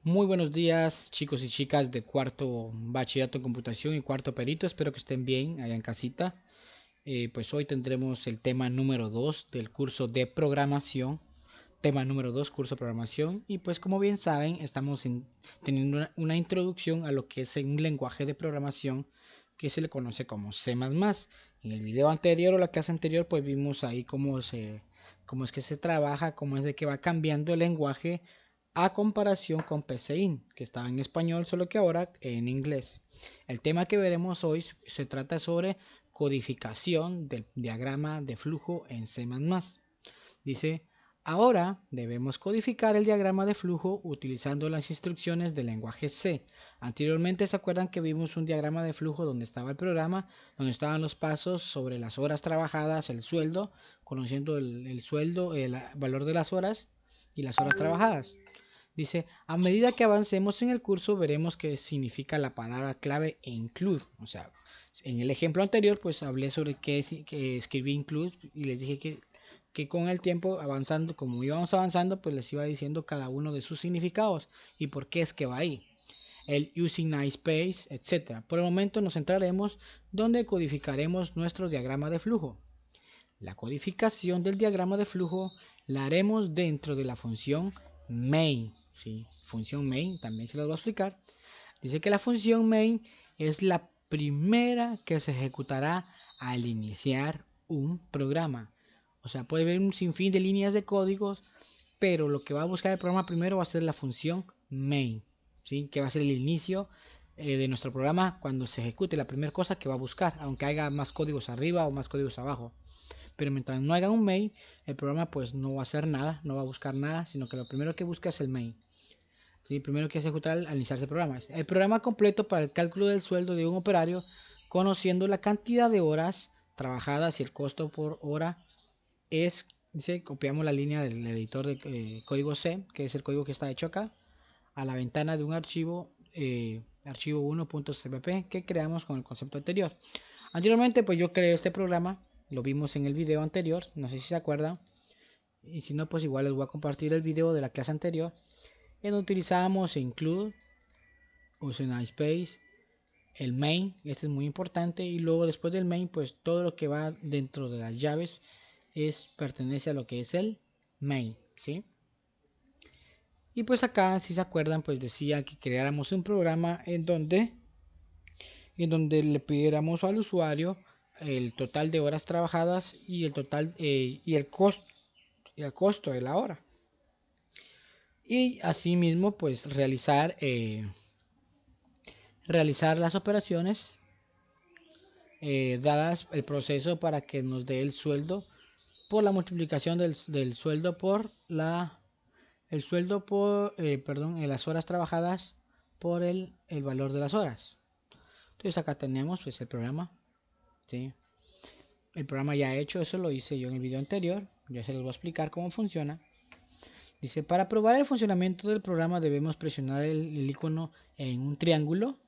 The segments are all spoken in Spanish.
Muy buenos días, chicos y chicas de cuarto bachillerato en computación y cuarto perito. Espero que estén bien allá en casita. Pues hoy tendremos el tema número 2 del curso de programación. Tema número 2, curso de programación. Y pues como bien saben, estamos teniendo una introducción a lo que es un lenguaje de programación que se le conoce como C++. En el video anterior o la clase anterior pues vimos ahí cómo es que se trabaja, cómo es de que va cambiando el lenguaje a comparación con PCInt, que estaba en español, solo que ahora en inglés. El tema que veremos hoy se trata sobre codificación del diagrama de flujo en C++. Dice, ahora debemos codificar el diagrama de flujo utilizando las instrucciones del lenguaje C. Anteriormente se acuerdan que vimos un diagrama de flujo donde estaba el programa, donde estaban los pasos sobre las horas trabajadas, el sueldo, conociendo el sueldo, el valor de las horas y las horas trabajadas. Dice, a medida que avancemos en el curso veremos qué significa la palabra clave include. O sea, en el ejemplo anterior pues hablé sobre que escribí include y les dije que con el tiempo avanzando, como íbamos avanzando, pues les iba diciendo cada uno de sus significados y por qué es que va ahí. El using namespace, etc. Por el momento nos centraremos donde codificaremos nuestro diagrama de flujo. La codificación del diagrama de flujo la haremos dentro de la función main. ¿Sí? Función main, también se las voy a explicar. Dice que la función main es la primera que se ejecutará al iniciar un programa. O sea, puede haber un sinfín de líneas de códigos, pero lo que va a buscar el programa primero va a ser la función main, ¿sí? Que va a ser el inicio de nuestro programa cuando se ejecute la primera cosa que va a buscar, aunque haya más códigos arriba o más códigos abajo. Pero mientras no haga un main, el programa pues no va a hacer nada, no va a buscar nada, sino que lo primero que busca es el main. ¿Sí? Primero que ejecutar al iniciarse el programa. El programa completo para el cálculo del sueldo de un operario, conociendo la cantidad de horas trabajadas y el costo por hora es, dice, copiamos la línea del editor de código C, que es el código que está hecho acá, a la ventana de un archivo 1.cpp que creamos con el concepto anterior. Anteriormente pues yo creé este programa, lo vimos en el video anterior, no sé si se acuerdan, y si no pues igual les voy a compartir el video de la clase anterior, en donde utilizábamos include, using namespace, el main, este es muy importante, y luego después del main pues todo lo que va dentro de las llaves pertenece a lo que es el main, ¿sí? Y pues acá, si se acuerdan, pues decía que creáramos un programa en donde le pidiéramos al usuario el total de horas trabajadas y el total y el costo de la hora. Y asimismo, pues realizar las operaciones dadas el proceso para que nos dé el sueldo por la multiplicación del sueldo por las horas trabajadas por el valor de las horas. Entonces acá tenemos pues el programa, ¿sí? El programa ya hecho, eso lo hice yo en el video anterior, ya se los voy a explicar cómo funciona. Dice, para probar el funcionamiento del programa debemos presionar el icono en un triángulo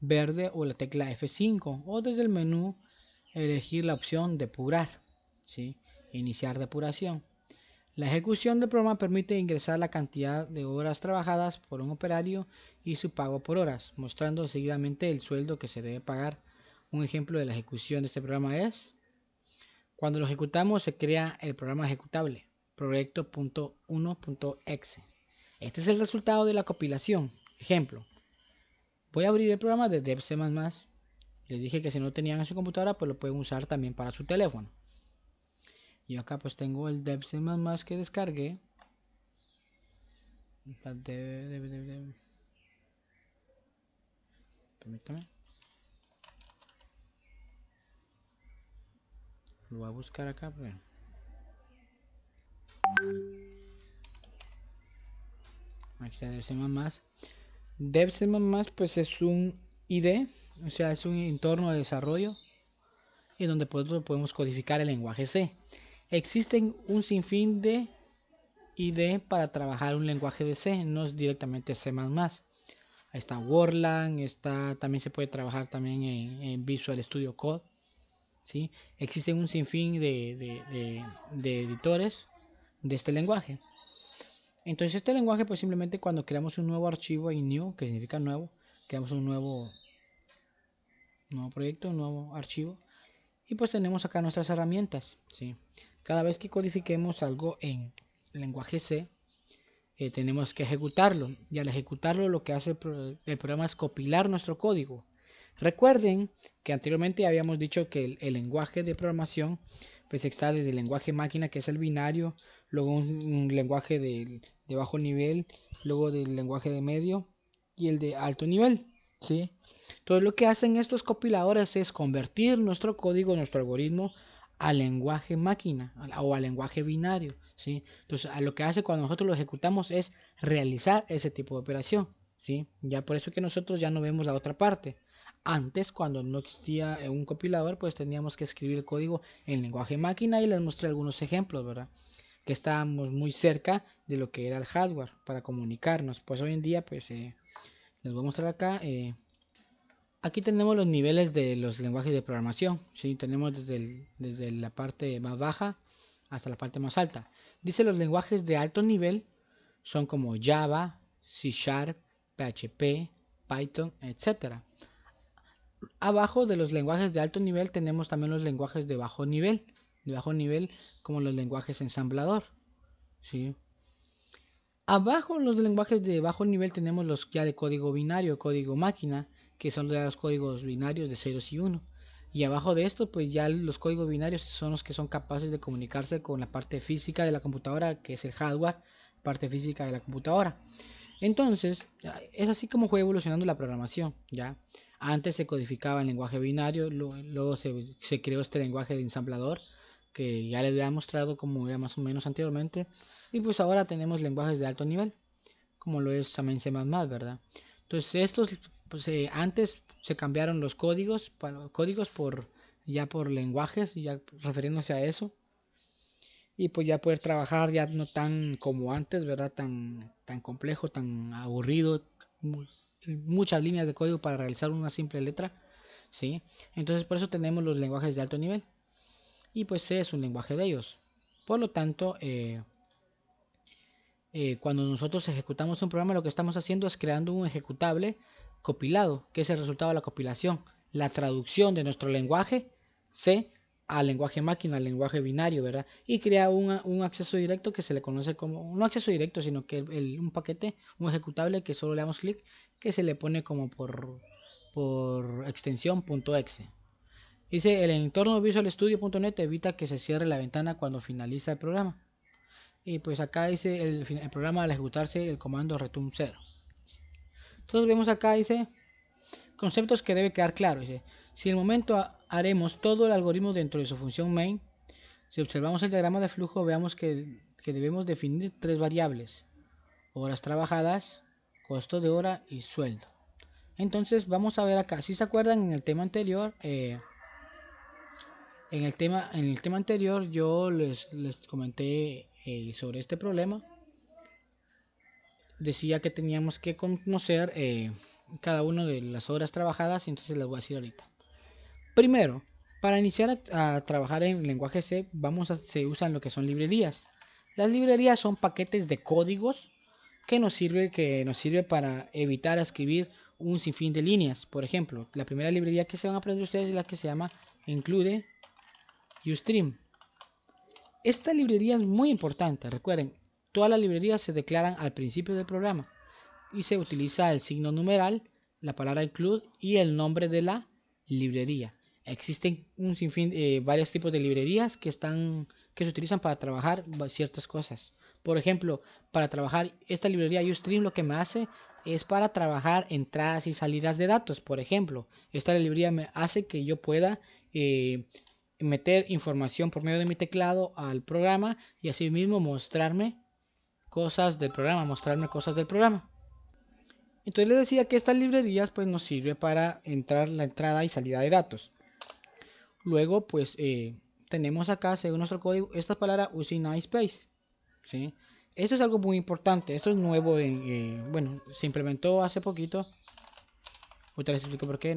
verde o la tecla F5 o desde el menú elegir la opción depurar, ¿sí? Iniciar depuración. La ejecución del programa permite ingresar la cantidad de horas trabajadas por un operario y su pago por horas, mostrando seguidamente el sueldo que se debe pagar. Un ejemplo de la ejecución de este programa es, cuando lo ejecutamos se crea el programa ejecutable, proyecto.1.exe. Este es el resultado de la compilación. Ejemplo, voy a abrir el programa de DevC++. Les dije que si no tenían en su computadora, pues lo pueden usar también para su teléfono. Y acá pues tengo el DevC++ que descargué. Permítame. Lo voy a buscar acá. Aquí está DevC++. DevC++ pues es un IDE, o sea, es un entorno de desarrollo en donde podemos codificar el lenguaje C. Existen un sinfín de IDE para trabajar un lenguaje de C, no es directamente C++. Ahí está Wordlang, también se puede trabajar también en Visual Studio Code, ¿sí? Existen un sinfín de editores de este lenguaje. Entonces este lenguaje pues simplemente cuando creamos un nuevo archivo y new, que significa nuevo, creamos un nuevo proyecto, un nuevo archivo y pues tenemos acá nuestras herramientas, ¿sí? Cada vez que codifiquemos algo en lenguaje C, tenemos que ejecutarlo y al ejecutarlo lo que hace el programa es compilar nuestro código. Recuerden que anteriormente habíamos dicho que el lenguaje de programación pues está desde el lenguaje máquina, que es el binario, luego un lenguaje de bajo nivel, luego del lenguaje de medio y el de alto nivel, ¿sí? Entonces lo que hacen estos compiladores es convertir nuestro código, nuestro algoritmo al lenguaje máquina o al lenguaje binario, ¿sí? Entonces a lo que hace cuando nosotros lo ejecutamos es realizar ese tipo de operación, ¿sí? Ya por eso que nosotros ya no vemos la otra parte. Antes, cuando no existía un compilador, pues teníamos que escribir el código en lenguaje máquina y les mostré algunos ejemplos, ¿verdad? Que estábamos muy cerca de lo que era el hardware para comunicarnos. Pues hoy en día, pues les voy a mostrar acá. Aquí tenemos los niveles de los lenguajes de programación, ¿sí? Tenemos desde la parte más baja hasta la parte más alta. Dice los lenguajes de alto nivel son como Java, C Sharp, PHP, Python, etcétera. Abajo de los lenguajes de alto nivel tenemos también los lenguajes de bajo nivel como los lenguajes ensamblador, ¿sí? Abajo los lenguajes de bajo nivel tenemos los ya de código binario, código máquina, que son los códigos binarios de ceros y 1. Y abajo de esto, pues ya los códigos binarios son los que son capaces de comunicarse con la parte física de la computadora, que es el hardware, parte física de la computadora. Entonces, es así como fue evolucionando la programación, ¿ya? Antes se codificaba en lenguaje binario, luego se creó este lenguaje de ensamblador, que ya les había mostrado cómo era más o menos anteriormente, y pues ahora tenemos lenguajes de alto nivel, como lo es también C++, ¿verdad? Entonces estos, pues antes se cambiaron los códigos por lenguajes, ya refiriéndose a eso, y pues ya poder trabajar ya no tan como antes, ¿verdad? Tan complejo, tan aburrido, muchas líneas de código para realizar una simple letra, ¿sí? Entonces por eso tenemos los lenguajes de alto nivel y pues C es un lenguaje de ellos. Por lo tanto, cuando nosotros ejecutamos un programa, lo que estamos haciendo es creando un ejecutable compilado, que es el resultado de la compilación, la traducción de nuestro lenguaje C al lenguaje máquina, al lenguaje binario, ¿verdad? Y crea un acceso directo que se le conoce como, no acceso directo, sino que un paquete, un ejecutable que solo le damos clic, que se le pone como por extensión .exe. Dice, el entorno Visual Studio.net evita que se cierre la ventana cuando finaliza el programa. Y pues acá dice el programa al ejecutarse el comando return 0. Entonces vemos acá, dice, conceptos que debe quedar claro. Dice, si en el momento haremos todo el algoritmo dentro de su función main, si observamos el diagrama de flujo, veamos que debemos definir tres variables: horas trabajadas, costo de hora y sueldo. Entonces vamos a ver acá, si se acuerdan en el tema anterior, en el tema anterior yo les comenté sobre este problema. Decía que teníamos que conocer cada una de las horas trabajadas, y entonces les voy a decir ahorita. Primero, para iniciar a trabajar en lenguaje C, se usan lo que son librerías. Las librerías son paquetes de códigos que nos sirve para evitar escribir un sinfín de líneas. Por ejemplo, la primera librería que se van a aprender ustedes es la que se llama include Ustream. Esta librería es muy importante. Recuerden, todas las librerías se declaran al principio del programa y se utiliza el signo numeral, la palabra include y el nombre de la librería. Existen un sinfín, varios tipos de librerías que se utilizan para trabajar ciertas cosas. Por ejemplo, para trabajar esta librería Ustream, lo que me hace es para trabajar entradas y salidas de datos. Por ejemplo, esta librería me hace que yo pueda meter información por medio de mi teclado al programa y así mismo mostrarme cosas del programa. Entonces les decía que estas librerías pues nos sirve para la entrada y salida de datos. Luego pues tenemos acá, según nuestro código, esta palabra using namespace, ¿sí? Esto es algo muy importante. Esto es nuevo, bueno, se implementó hace poquito. Ahorita les explico por qué.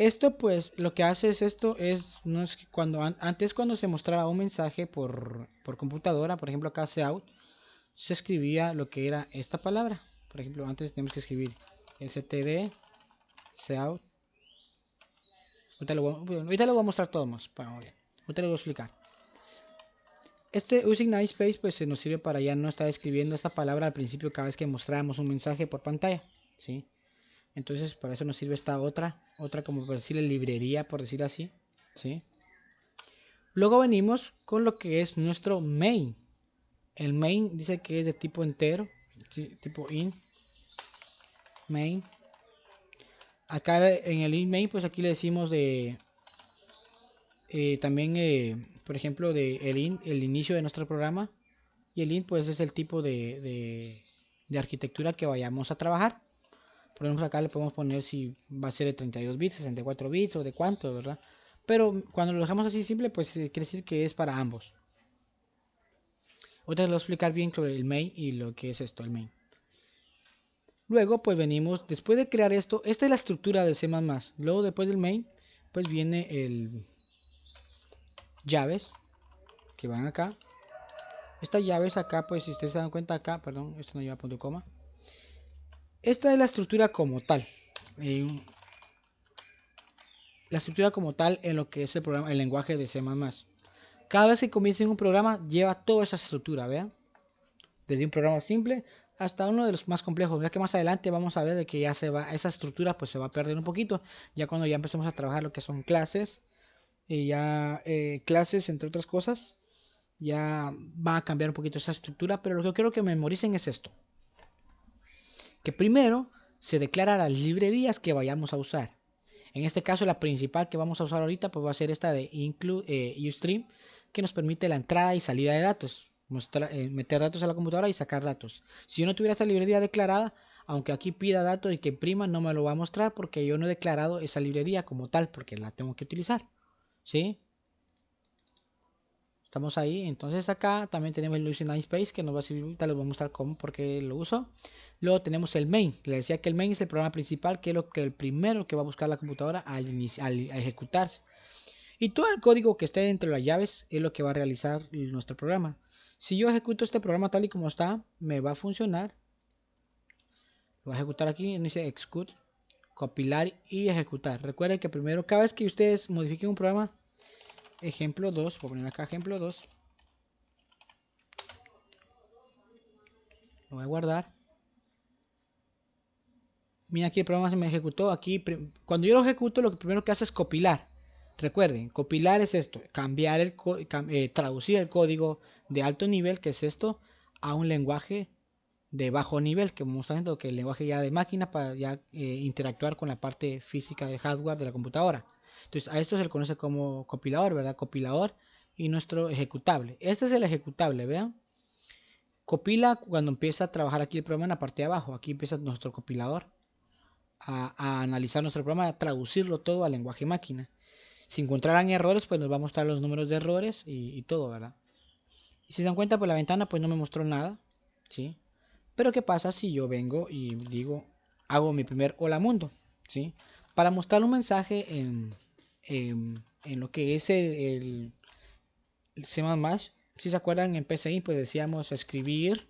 Esto pues lo que hace es esto es, no es que antes cuando se mostraba un mensaje por computadora, por ejemplo acá Cout, se escribía lo que era esta palabra. Por ejemplo, antes tenemos que escribir std Cout. Ahorita lo voy a mostrar todo más. Ahorita lo voy a explicar. Este using namespace pues se nos sirve para ya no estar escribiendo esta palabra al principio cada vez que mostramos un mensaje por pantalla, ¿sí? Entonces para eso nos sirve esta otra como por decirle librería, por decir así, ¿sí? Luego venimos con lo que es nuestro main. El main dice que es de tipo entero, ¿sí? Tipo int main. Acá en el int main pues aquí le decimos de también por ejemplo de el inicio de nuestro programa, y el int pues es el tipo de arquitectura que vayamos a trabajar. Por ejemplo acá le podemos poner si va a ser de 32 bits, 64 bits o de cuánto, ¿verdad? Pero cuando lo dejamos así simple pues quiere decir que es para ambos. Ahorita les voy a explicar bien sobre el main y lo que es esto, el main. Luego pues venimos, después de crear esto, esta es la estructura del C++. Luego después del main pues viene el llaves que van acá. Estas llaves acá pues si ustedes se dan cuenta acá, perdón, esto no lleva punto y coma. Esta es la estructura como tal. La estructura como tal en lo que es el programa, el lenguaje de C++. Cada vez que comiencen un programa lleva toda esa estructura, vean. Desde un programa simple hasta uno de los más complejos, ya que más adelante vamos a ver de que ya esa estructura pues se va a perder un poquito, ya cuando ya empecemos a trabajar lo que son clases, y ya clases entre otras cosas, ya va a cambiar un poquito esa estructura, pero lo que yo quiero que memoricen es esto, que primero se declara las librerías que vayamos a usar. En este caso la principal que vamos a usar ahorita pues va a ser esta de include Ustream, que nos permite la entrada y salida de datos. Meter datos a la computadora y sacar datos. Si yo no tuviera esta librería declarada, aunque aquí pida datos y que imprima, no me lo va a mostrar porque yo no he declarado esa librería como tal, porque la tengo que utilizar. ¿Sí? Estamos ahí. Entonces acá también tenemos el using namespace que nos va a servir. Ahorita les voy a mostrar cómo, porque lo uso. Luego tenemos el main. Les decía que el main es el programa principal, que es el primero que va a buscar la computadora al ejecutarse. Y todo el código que esté dentro de las llaves es lo que va a realizar nuestro programa. Si yo ejecuto este programa tal y como está, me va a funcionar. Lo voy a ejecutar aquí, dice execute, compilar y ejecutar. Recuerden que primero, cada vez que ustedes modifiquen un programa, ejemplo 2, voy a poner acá ejemplo 2. Lo voy a guardar. Mira aquí el programa se me ejecutó. Aquí, cuando yo lo ejecuto, lo primero que hace es compilar. Recuerden, compilar es esto, traducir el código de alto nivel, que es esto, a un lenguaje de bajo nivel, que vamos a que el lenguaje ya de máquina para ya interactuar con la parte física del hardware de la computadora. Entonces a esto se le conoce como compilador, ¿verdad? Compilador y nuestro ejecutable. Este es el ejecutable, vean. Compila cuando empieza a trabajar aquí el programa en la parte de abajo. Aquí empieza nuestro compilador a analizar nuestro programa, a traducirlo todo al lenguaje máquina. Si encontraran errores, pues nos va a mostrar los números de errores y todo, ¿verdad? Y si se dan cuenta, pues la ventana pues no me mostró nada, ¿sí? Pero ¿qué pasa si yo vengo y digo, hago mi primer hola mundo, ¿sí? Para mostrar un mensaje en lo que es el C++, si se acuerdan en PCI, pues decíamos escribir,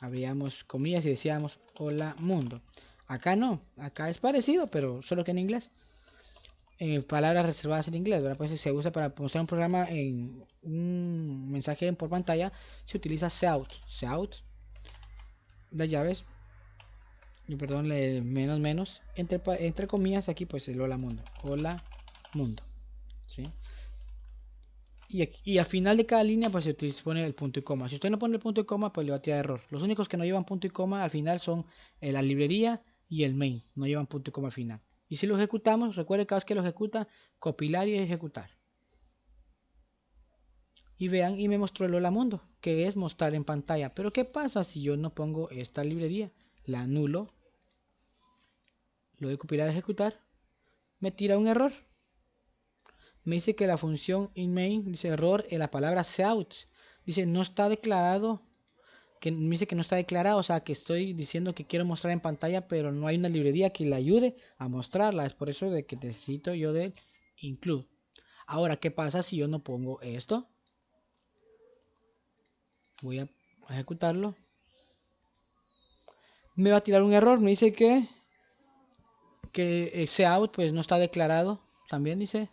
abríamos comillas y decíamos hola mundo. Acá no, acá es parecido, pero solo que en inglés. Palabras reservadas en inglés, ¿verdad? Pues se usa para mostrar un programa en un mensaje por pantalla, se utiliza Cout, las llaves, y perdón, menos, entre comillas aquí pues el hola mundo, ¿sí? Y al final de cada línea pues se pone el punto y coma. Si usted no pone el punto y coma pues le va a tirar error. Los únicos que no llevan punto y coma al final son la librería y el main, no llevan punto y coma al final. Y si lo ejecutamos, recuerde cada vez que lo ejecuta, compilar y ejecutar. Y vean, y me mostró el hola mundo, que es mostrar en pantalla. Pero ¿qué pasa si yo no pongo esta librería? La anulo, lo doy compilar y ejecutar, me tira un error. Me dice que la función inMain dice error en la palabra Cout. Dice no está declarado que me dice que no está declarado, o sea que estoy diciendo que quiero mostrar en pantalla, pero no hay una librería que le ayude a mostrarla. Es por eso de que necesito yo del include. Ahora, ¿qué pasa si yo no pongo esto? Voy a ejecutarlo. Me va a tirar un error, me dice que ese out pues no está declarado. También dice,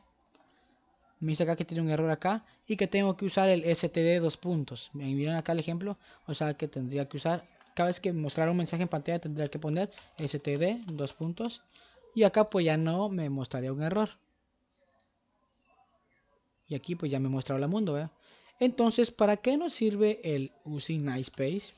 me dice acá que tiene un error acá y que tengo que usar el std dos puntos. Miren acá el ejemplo, o sea que tendría que usar, cada vez que mostrar un mensaje en pantalla tendría que poner std dos puntos, y acá pues ya no me mostraría un error. Y aquí pues ya me muestra Hola Mundo, ¿verdad? Entonces, ¿para qué nos sirve el using namespace?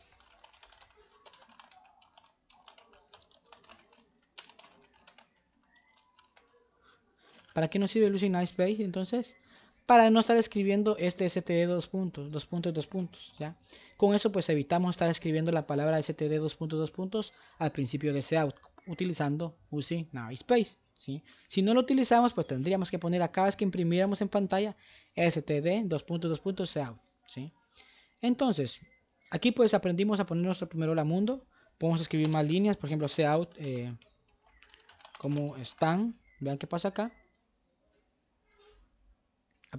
¿Para qué nos sirve el using namespace? Entonces, para no estar escribiendo este std dos puntos, dos puntos, dos puntos, ¿ya? Con eso pues evitamos estar escribiendo la palabra std dos puntos al principio de ese out, utilizando using namespace, ¿sí? Si no lo utilizamos, pues tendríamos que poner a cada vez que imprimiéramos en pantalla std dos puntos out, ¿sí? Entonces, aquí pues aprendimos a poner nuestro primer hola mundo. Podemos escribir más líneas, por ejemplo, cout, como están, vean qué pasa acá.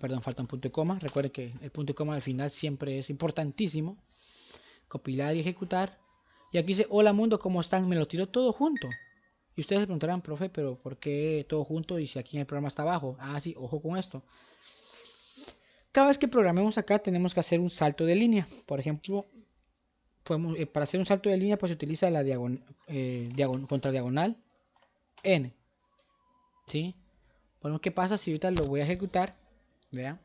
Perdón, falta un punto y coma. Recuerden que el punto y coma al final siempre es importantísimo. Compilar y ejecutar. Y aquí dice, hola mundo, ¿cómo están? Me lo tiró todo junto. Y ustedes se preguntarán, profe, pero ¿por qué todo junto y si aquí en el programa está abajo? Ah, sí, ojo con esto. Cada vez que programemos acá tenemos que hacer un salto de línea. Por ejemplo, podemos, para hacer un salto de línea pues se utiliza la contra diagonal n. ¿Sí? Bueno, ¿qué pasa si ahorita lo voy a ejecutar? Vean.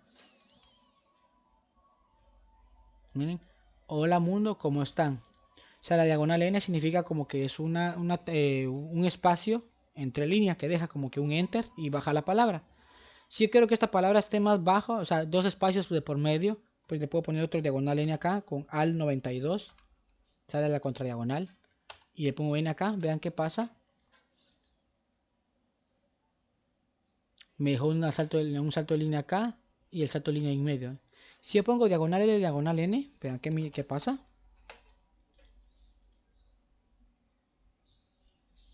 Miren. Hola mundo, ¿cómo están? O sea, la diagonal n significa como que es un espacio entre líneas que deja como que un enter y baja la palabra. Si yo quiero que esta palabra esté más baja, o sea, dos espacios de por medio, pues le puedo poner otro diagonal n acá con al 92. Sale la contradiagonal. Y le pongo n acá, vean qué pasa. Me dejó un salto de línea acá y el salto de línea en medio. Si yo pongo diagonal L, diagonal N, vean qué pasa.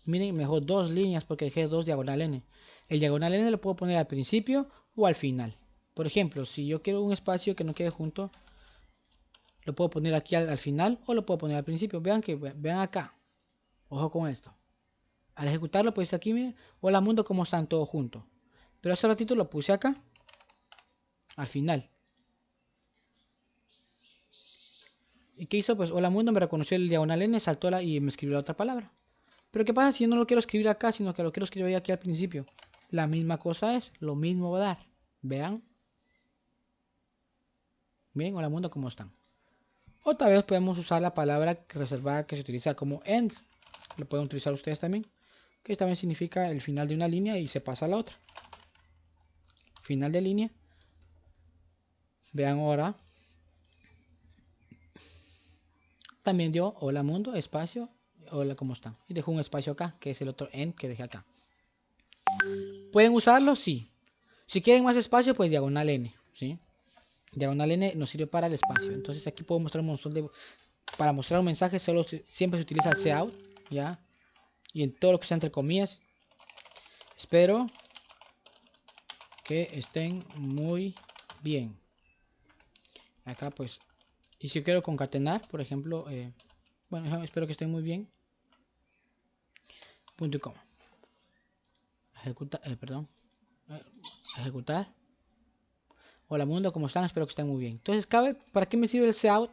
Miren, me dejó dos líneas porque dejé dos diagonal N. El diagonal N lo puedo poner al principio o al final. Por ejemplo, si yo quiero un espacio que no quede junto, lo puedo poner aquí al final o lo puedo poner al principio. Vean acá. Ojo con esto. Al ejecutarlo, pues aquí, miren, hola mundo, ¿cómo están todos juntos? Pero hace ratito lo puse acá, al final. ¿Y qué hizo? Pues hola mundo, me reconoció el diagonal N, saltó y me escribió la otra palabra. Pero ¿qué pasa si yo no lo quiero escribir acá, sino que lo quiero escribir aquí al principio? La misma cosa es, lo mismo va a dar. Vean. Miren, hola mundo, ¿cómo están? Otra vez podemos usar la palabra reservada que se utiliza como end. Lo pueden utilizar ustedes también. Que también significa el final de una línea y se pasa a la otra. Final de línea. Vean ahora. También dio hola mundo, espacio, hola, ¿cómo están? Y dejó un espacio acá, que es el otro end que dejé acá. ¿Pueden usarlo? Sí. Si quieren más espacio, pues diagonal n, ¿sí? Diagonal n nos sirve para el espacio. Entonces aquí puedo mostrar un montón de... Para mostrar un mensaje siempre se utiliza el cout, ¿ya? Y en todo lo que está entre comillas. Espero que estén muy bien. Acá pues... Y si yo quiero concatenar, por ejemplo... bueno, espero que estén muy bien. Punto y coma. Ejecutar. Hola mundo, ¿cómo están? Espero que estén muy bien. Entonces, ¿para qué me sirve el cout?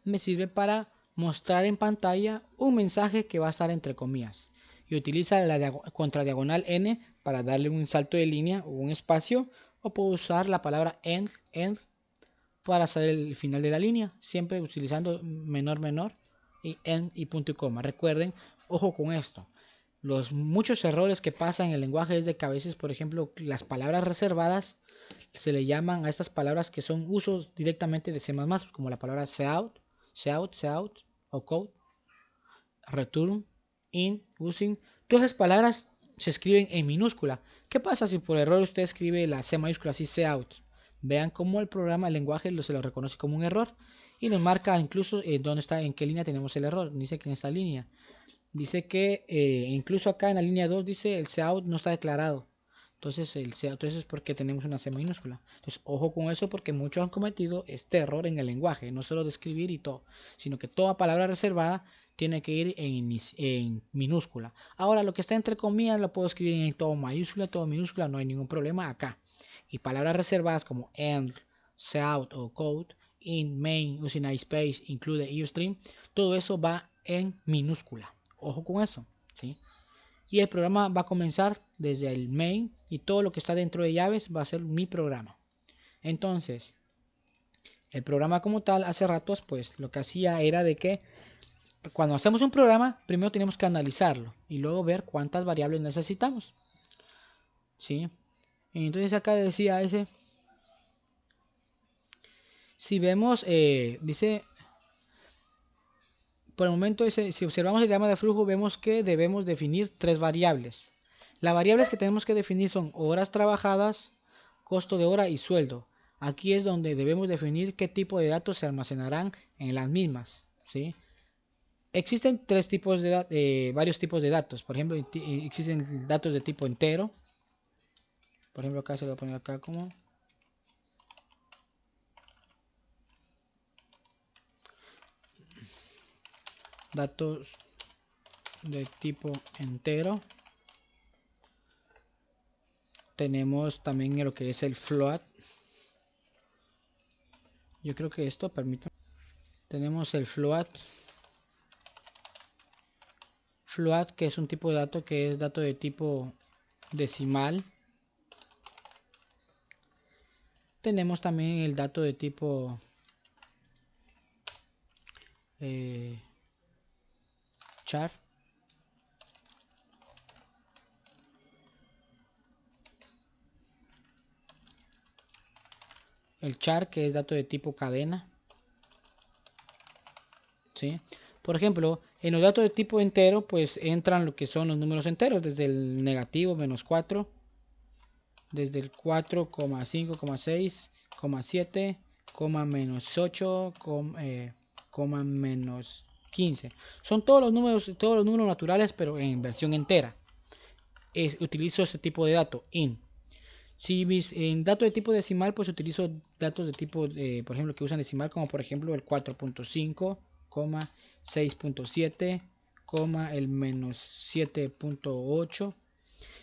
Me sirve para mostrar en pantalla un mensaje que va a estar entre comillas. Y utiliza la contradiagonal n para darle un salto de línea o un espacio. O puedo usar la palabra end para hacer el final de la línea. Siempre utilizando menor y end y punto y coma. Recuerden, ojo con esto. Los muchos errores que pasan en el lenguaje es de que a veces, por ejemplo, las palabras reservadas se le llaman a estas palabras que son usos directamente de C++, como la palabra cout o code, return, in, using. Todas esas palabras se escriben en minúscula. ¿Qué pasa si por error usted escribe la C mayúscula así cout? Vean cómo el programa, el lenguaje se lo reconoce como un error y nos marca incluso dónde está, en qué línea tenemos el error. Dice que en esta línea. Dice que incluso acá en la línea 2 dice el cout no está declarado. Entonces entonces es porque tenemos una C minúscula. Entonces ojo con eso porque muchos han cometido este error en el lenguaje. No solo de escribir y todo, sino que toda palabra reservada tiene que ir en minúscula. Ahora lo que está entre comillas lo puedo escribir en todo mayúscula, todo minúscula, no hay ningún problema acá. Y palabras reservadas como end, cout o code, in, main, using space, include, ustream, todo eso va en minúscula. Ojo con eso, ¿sí? Y el programa va a comenzar desde el main y todo lo que está dentro de llaves va a ser mi programa. Entonces, el programa como tal, hace ratos, pues lo que hacía era de que cuando hacemos un programa, primero tenemos que analizarlo y luego ver cuántas variables necesitamos. ¿Sí? Entonces acá decía ese, si vemos, dice, por el momento, si observamos el diagrama de flujo, vemos que debemos definir tres variables. Las variables que tenemos que definir son horas trabajadas, costo de hora y sueldo. Aquí es donde debemos definir qué tipo de datos se almacenarán en las mismas, ¿sí? Existen varios tipos de datos. Por ejemplo, existen datos de tipo entero. Por ejemplo, acá se lo voy a poner acá como datos de tipo entero. Tenemos también lo que es el float. Yo creo que esto permite. Tenemos el float. Float, que es un tipo de dato que es dato de tipo decimal. Tenemos también el dato de tipo char. El char, que es dato de tipo cadena. ¿Sí? Por ejemplo, en los datos de tipo entero, pues entran lo que son los números enteros, desde el negativo, menos 4, desde el 4,5,6, 7, menos 8, menos 15. Son todos los números naturales, pero en versión entera. Utilizo este tipo de dato, int. Si en datos de tipo decimal, pues utilizo datos de tipo, por ejemplo, que usan decimal, como por ejemplo el 4.5, 6.7, el menos 7.8.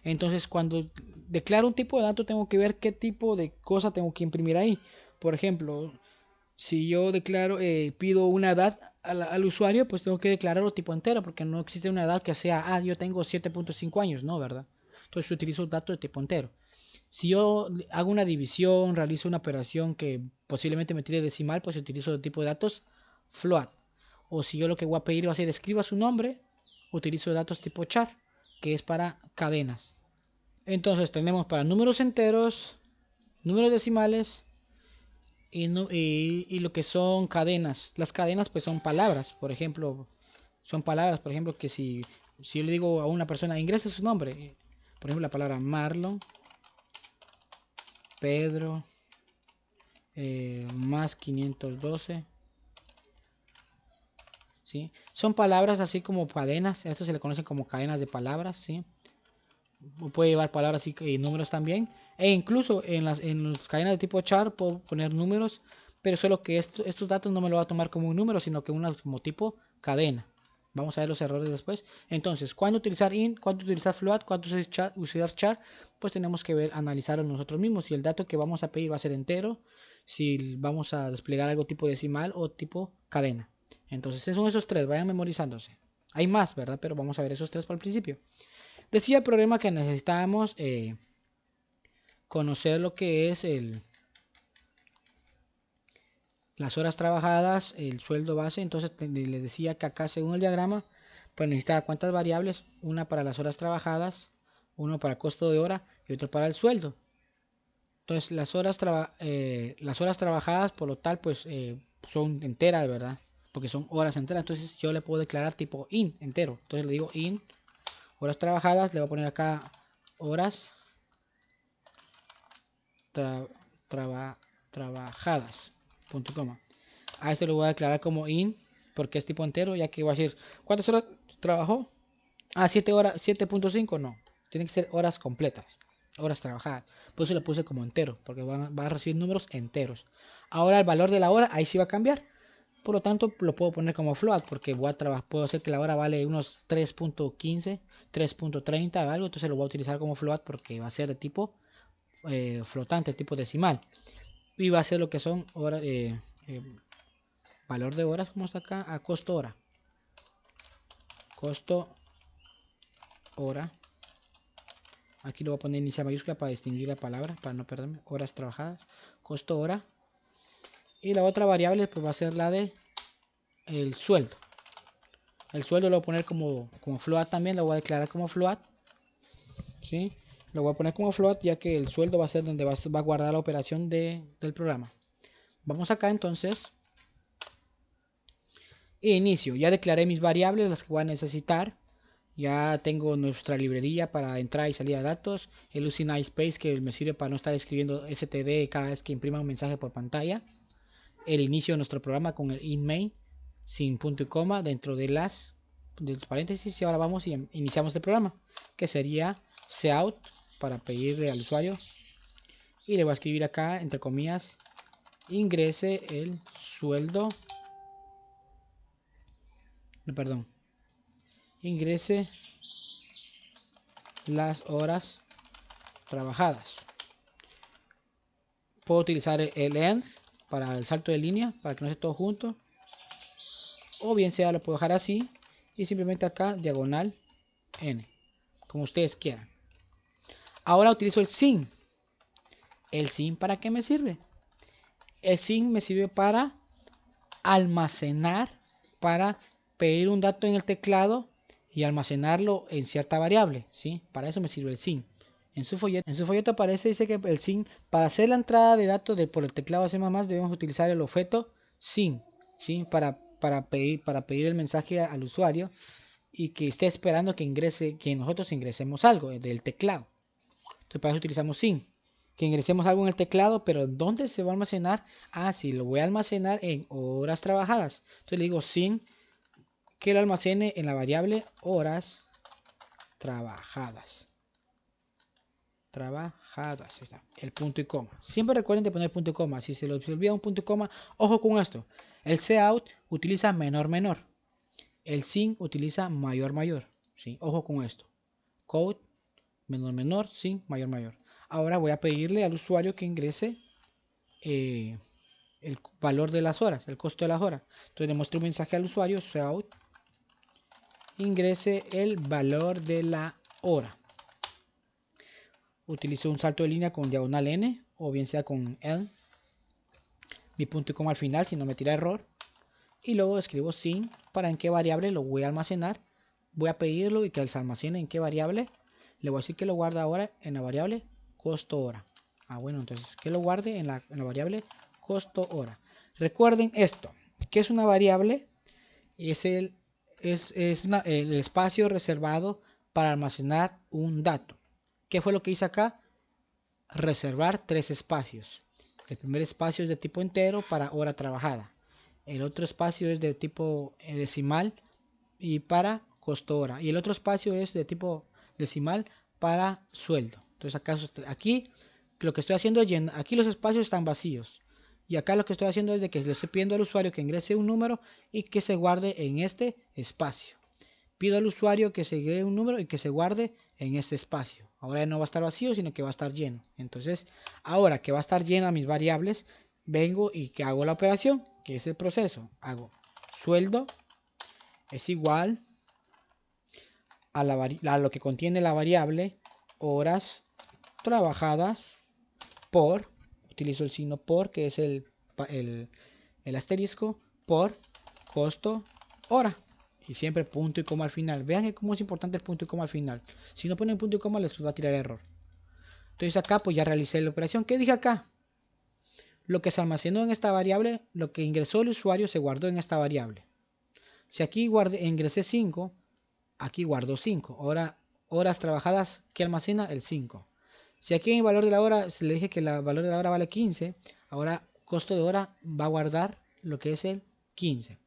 Entonces, cuando declaro un tipo de dato, tengo que ver qué tipo de cosa tengo que imprimir ahí. Por ejemplo, si yo declaro, pido una edad al usuario, pues tengo que declararlo tipo entero, porque no existe una edad que sea, yo tengo 7.5 años, no, ¿verdad? Entonces utilizo datos de tipo entero. Si yo hago una división, realizo una operación que posiblemente me tire decimal, pues utilizo el tipo de datos float. O si yo lo que voy a pedir va a ser escriba su nombre, utilizo datos tipo char, que es para cadenas. Entonces tenemos para números enteros, números decimales y lo que son cadenas. Las cadenas pues son palabras, por ejemplo, que si yo le digo a una persona ingrese su nombre, por ejemplo la palabra Marlon, Pedro, más 512, ¿sí? Son palabras así como cadenas, esto se le conoce como cadenas de palabras, ¿sí? Puede llevar palabras y números también, e incluso en las cadenas de tipo char puedo poner números, pero solo que estos datos no me lo va a tomar como un número, sino que como tipo cadena. Vamos a ver los errores después. Entonces, ¿cuándo utilizar int? ¿Cuándo utilizar float? ¿Cuándo usar char? Pues tenemos que analizarlo nosotros mismos. Si el dato que vamos a pedir va a ser entero, si vamos a desplegar algo tipo decimal o tipo cadena. Entonces, son esos tres, vayan memorizándose. Hay más, ¿verdad? Pero vamos a ver esos tres por el principio. Decía el problema que necesitábamos conocer lo que es las horas trabajadas, el sueldo base. Entonces les decía que acá según el diagrama pues necesitaba cuántas variables, una para las horas trabajadas, uno para el costo de hora y otro para el sueldo. Entonces las horas trabajadas por lo tal pues son enteras, ¿verdad? Porque son horas enteras. Entonces yo le puedo declarar tipo int entero. Entonces le digo int horas trabajadas, le voy a poner acá horas trabajadas, punto coma. A esto lo voy a declarar como int, porque es tipo entero, ya que va a decir, ¿cuántas horas trabajó? Ah, 7 horas, 7.5, no. Tienen que ser horas completas, horas trabajadas. Por eso lo puse como entero, porque va a recibir números enteros. Ahora el valor de la hora, ahí sí va a cambiar. Por lo tanto, lo puedo poner como float, porque voy a trabajar, puedo hacer que la hora vale unos 3.15, 3.30 o algo. Entonces lo voy a utilizar como float porque va a ser de tipo flotante, tipo decimal. Y va a ser lo que son horas, valor de horas, como está acá, a costo hora. Costo hora. Aquí lo voy a poner inicial mayúscula para distinguir la palabra, para no perderme. Horas trabajadas. Costo hora. Y la otra variable pues va a ser la de el sueldo. El sueldo lo voy a poner como float también. Lo voy a declarar como float. ¿Sí? Lo voy a poner como float ya que el sueldo va a ser donde va a guardar la operación del programa. Vamos acá entonces. Inicio. Ya declaré mis variables, las que voy a necesitar. Ya tengo nuestra librería para entrada y salida de datos. El UC Space que me sirve para no estar escribiendo std cada vez que imprima un mensaje por pantalla. El inicio de nuestro programa con el inMain sin punto y coma dentro de los paréntesis. Y ahora vamos y iniciamos el programa, que sería cout para pedirle al usuario. Y le voy a escribir acá, entre comillas, ingrese el sueldo. No, perdón. Ingrese las horas trabajadas. Puedo utilizar el end para el salto de línea, para que no esté todo junto. O bien sea, lo puedo dejar así. Y simplemente acá, diagonal n. Como ustedes quieran. Ahora utilizo el sin. ¿El sin para qué me sirve? El sin me sirve para almacenar, para pedir un dato en el teclado y almacenarlo en cierta variable, ¿sí? Para eso me sirve el sin. En su folleto aparece, dice que el sin, para hacer la entrada de datos por el teclado C++, debemos utilizar el objeto sin, ¿sí? Para pedir el mensaje al usuario y que esté esperando que nosotros ingresemos algo del teclado. Entonces para eso utilizamos sin. Que ingresemos algo en el teclado, pero ¿dónde se va a almacenar? Ah, sí, lo voy a almacenar en horas trabajadas. Entonces le digo sin que lo almacene en la variable horas trabajadas. Trabajadas, ahí está, el punto y coma. Siempre recuerden de poner punto y coma. Si se les olvida un punto y coma, ojo con esto. El cout utiliza menor menor. El sin utiliza mayor mayor. ¿Sí? Ojo con esto. Cout menor menor, sin mayor mayor. Ahora voy a pedirle al usuario que ingrese el valor de las horas, el costo de las horas. Entonces le muestro un mensaje al usuario, cout, ingrese el valor de la hora. Utilizo un salto de línea con diagonal n o bien sea con l, mi punto y coma al final si no me tira error, y luego escribo sin para en qué variable lo voy a almacenar. Voy a pedirlo y que se almacene en qué variable. Le voy a decir que lo guarda ahora en la variable costo hora. Ah, bueno, entonces que lo guarde en la variable costo hora. Recuerden esto, que es una variable, es el espacio reservado para almacenar un dato. ¿Qué fue lo que hice acá? Reservar 3 espacios. El primer espacio es de tipo entero para hora trabajada. El otro espacio es de tipo decimal y para costo hora. Y el otro espacio es de tipo decimal para sueldo. Entonces aquí lo que estoy haciendo es aquí los espacios están vacíos. Y acá lo que estoy haciendo es de que le estoy pidiendo al usuario que ingrese un número y que se guarde en este espacio. Pido al usuario que se agregue un número y que se guarde en este espacio. Ahora ya no va a estar vacío, sino que va a estar lleno. Entonces, ahora que va a estar llena mis variables, vengo y que hago la operación, que es el proceso. Hago sueldo es igual a lo que contiene la variable horas trabajadas por, utilizo el signo por, que es el asterisco, por costo hora. Y siempre punto y coma al final. Vean cómo es importante el punto y coma al final. Si no ponen punto y coma les va a tirar error. Entonces acá pues ya realicé la operación. ¿Qué dije acá? Lo que se almacenó en esta variable, lo que ingresó el usuario se guardó en esta variable. Si aquí ingresé 5, aquí guardo 5. Ahora, horas trabajadas, ¿qué almacena? El 5. Si aquí en el valor de la hora le dije que el valor de la hora vale 15, ahora costo de hora va a guardar lo que es el 15.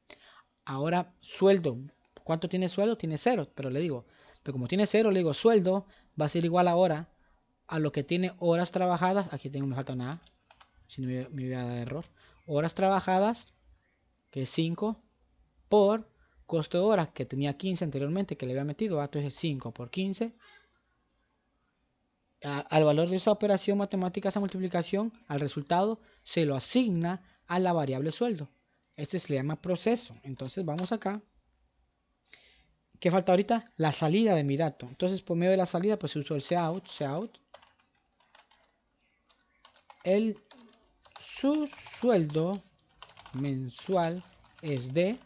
Ahora sueldo, ¿cuánto tiene sueldo? Tiene 0, pero le digo, pero como tiene 0, le digo sueldo va a ser igual ahora a lo que tiene horas trabajadas. Aquí me falta nada, si no me voy a dar error. Horas trabajadas, que es 5, por costo de horas, que tenía 15 anteriormente, que le había metido. Entonces 5 por 15. Al valor de esa operación matemática, esa multiplicación, al resultado, se lo asigna a la variable sueldo. Este se le llama proceso. Entonces vamos acá. ¿Qué falta ahorita? La salida de mi dato. Entonces por medio de la salida pues uso el cout. Su sueldo mensual es de.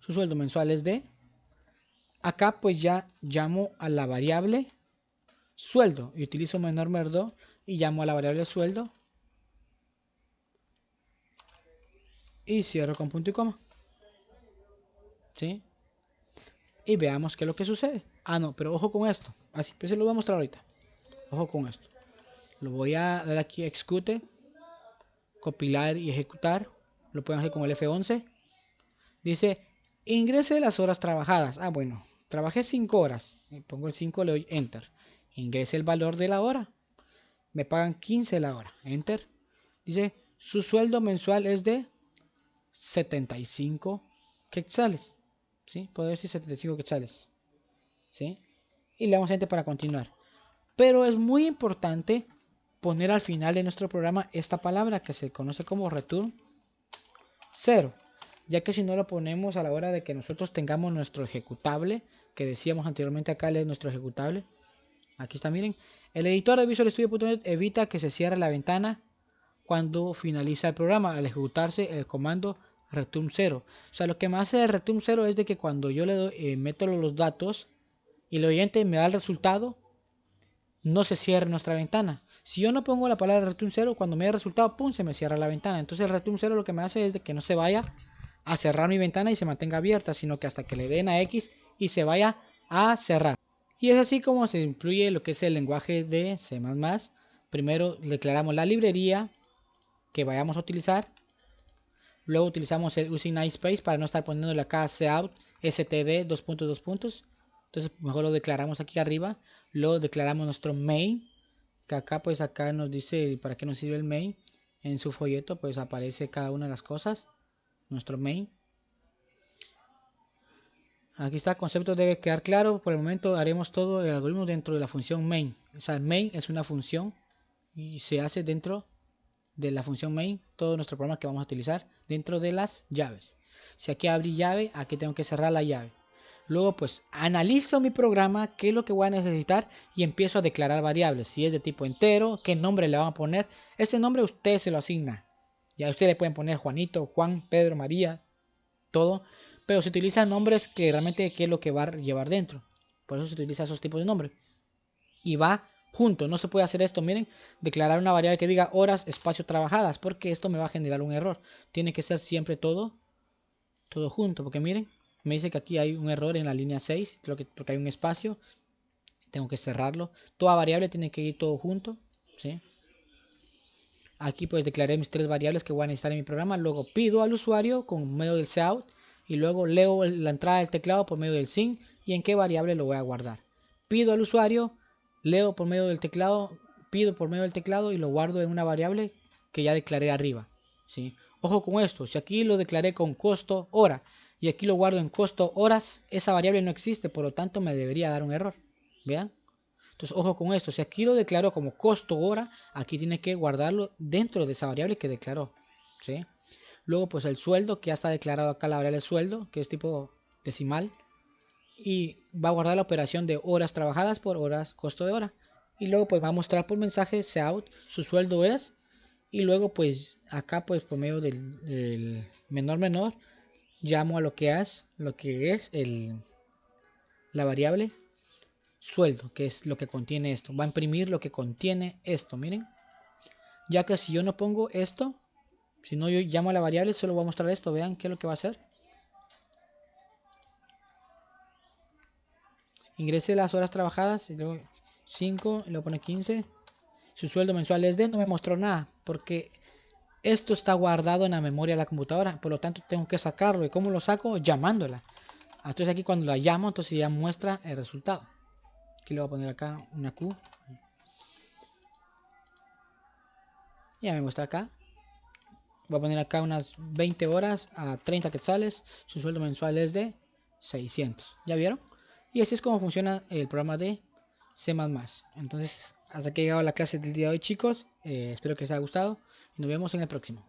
Su sueldo mensual es de. Acá pues ya llamo a la variable sueldo y utilizo menor 2 y llamo a la variable sueldo y cierro con punto y coma. ¿Sí? Y veamos qué es lo que sucede. Ah, no, pero ojo con esto. Así, pues se lo voy a mostrar ahorita. Ojo con esto. Lo voy a dar aquí a execute, compilar y ejecutar. Lo pueden hacer con el F11. Dice, ingrese las horas trabajadas. Ah, bueno, trabajé 5 horas. Pongo el 5, le doy enter. Ingrese el valor de la hora. Me pagan 15 la hora. Enter. Dice, su sueldo mensual es de 75 quetzales. ¿Sí? Puedo decir 75 quetzales. ¿Sí? Y le damos enter para continuar. Pero es muy importante poner al final de nuestro programa esta palabra que se conoce como return 0, ya que si no lo ponemos a la hora de que nosotros tengamos nuestro ejecutable, que decíamos anteriormente, acá es nuestro ejecutable, aquí está, miren, el editor de Visual Studio.net evita que se cierre la ventana cuando finaliza el programa al ejecutarse el comando return 0. O sea, lo que me hace el return 0 es de que cuando yo le doy, meto los datos y el oyente me da el resultado, no se cierre nuestra ventana. Si yo no pongo la palabra return 0, cuando me da el resultado, pum, se me cierra la ventana. Entonces el return 0 lo que me hace es de que no se vaya a cerrar mi ventana y se mantenga abierta, sino que hasta que le den a X y se vaya a cerrar. Y es así como se incluye lo que es el lenguaje de C++. Primero declaramos la librería que vayamos a utilizar. Luego utilizamos el using namespace para no estar poniéndole acá cout std 2.2. Entonces mejor lo declaramos aquí arriba. Luego declaramos nuestro main, que acá pues acá nos dice para qué nos sirve el main. En su folleto pues aparece cada una de las cosas. Nuestro main. Aquí está, el concepto debe quedar claro. Por el momento haremos todo el algoritmo dentro de la función main. O sea, el main es una función y se hace dentro de la función main todo nuestro programa que vamos a utilizar dentro de las llaves. Si aquí abrí llave, aquí tengo que cerrar la llave. Luego pues analizo mi programa, qué es lo que voy a necesitar y empiezo a declarar variables. Si es de tipo entero, qué nombre le van a poner. Este nombre usted se lo asigna. Ya ustedes le pueden poner Juanito, Juan, Pedro, María, todo. Pero se utilizan nombres que realmente qué es lo que va a llevar dentro. Por eso se utiliza esos tipos de nombres. Y va junto, no se puede hacer esto, miren, declarar una variable que diga horas, espacio trabajadas, porque esto me va a generar un error. Tiene que ser siempre todo junto, porque miren, me dice que aquí hay un error en la línea 6, creo que porque hay un espacio, tengo que cerrarlo. Toda variable tiene que ir todo junto, ¿sí? Aquí pues declaré mis 3 variables que voy a necesitar en mi programa, luego pido al usuario con medio del cout y luego leo la entrada del teclado por medio del sin y en qué variable lo voy a guardar. Pido al usuario, leo por medio del teclado, pido por medio del teclado y lo guardo en una variable que ya declaré arriba, ¿sí? Ojo con esto, si aquí lo declaré con costo hora y aquí lo guardo en costo horas, esa variable no existe, por lo tanto me debería dar un error. ¿Vean? Entonces, ojo con esto, si aquí lo declaró como costo hora, aquí tiene que guardarlo dentro de esa variable que declaró, ¿sí? Luego, pues el sueldo, que ya está declarado acá la variable sueldo, que es tipo decimal, y va a guardar la operación de horas trabajadas por horas costo de hora. Y luego pues va a mostrar por mensaje cout su sueldo es, y luego pues acá pues por medio del menor llamo a lo que es la variable sueldo, que es lo que contiene esto. Va a imprimir lo que contiene esto, miren. Ya que si yo no pongo esto, si no yo llamo a la variable, solo voy a mostrar esto. Vean qué es lo que va a hacer. Ingrese las horas trabajadas, y luego 5, y luego pone 15. Su sueldo mensual es de, no me mostró nada, porque Esto está guardado en la memoria de la computadora, por lo tanto tengo que sacarlo. ¿Y cómo lo saco? Llamándola. Entonces aquí cuando la llamo, entonces ya muestra el resultado. Aquí le voy a poner acá una Q. Ya me muestra acá. Voy a poner acá unas 20 horas a 30 quetzales. Su sueldo mensual es de 600. ¿Ya vieron? Y así es como funciona el programa de C++. Entonces, hasta que he llegado a la clase del día de hoy, chicos. Espero que les haya gustado. Y nos vemos en el próximo.